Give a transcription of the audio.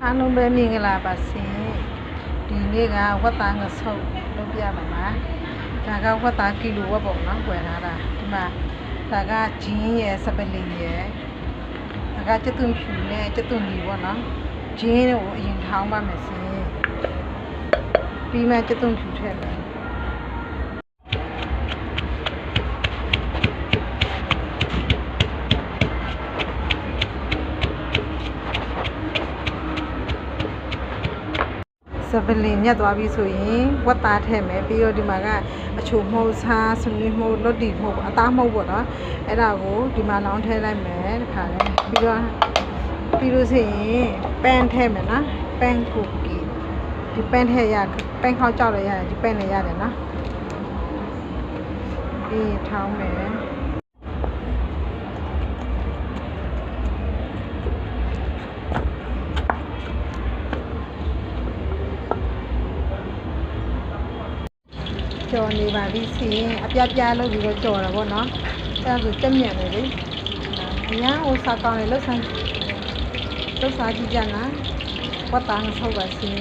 အားလုံးပဲမင်္ဂလာပါရှင်ဒီနေ့ကဝတ်သားငဆုပ်လုပ်ပြပါမယ်ဒါကဝတ်သားကီလိုဝက်ပေါ့နော်ဝယ်ထားတာဒီမှာဒါကဂျင်းရယ်စပလင်ရယ်ဒါကကျက်သွန်ဖြူနဲ့ကျက်သွန်ဒီပေါ့နော်ဂျင်းကိုအရင်ထောင်းပါမယ်ရှင်ပြီးမှကျက်သွန်ဖြူထည့်မယ်စပလင်ညက်သွားပြီဆိုရင်ဝတ်သားထည့်မယ်ပြီးတော့ဒီမှာကအချိုမှုတ်စားစနွေးမှုတ်လွတ်တီမှုတ်အသားမှုတ်ပေါ့နော်အဲ့ဒါကိုဒီမှာလောင်းထည့်လိုက်မယ်တခါလေပြီးလို့ဆိုရင်ပန်းထည့်မယ်နော်ပန်းကူကီဒီပန်းထည့်ရပန်းခေါက်ကြောက်လည်းရတယ်ဒီပန်းလည်းရတယ်နော်ပြီးထောင်းမယ်ကြော်နေပါပြီရှင်အပြပြလုပ်ပြီးတော့ကြော်တာပေါ့နော်အဲ့ဒါဆိုတက်မြတ်တယ်လေအညာဟိုစားကောင်းလေလှုပ်စားကြည့်ကြနော်ဝတ်သားငဆုပ်ပါရှင်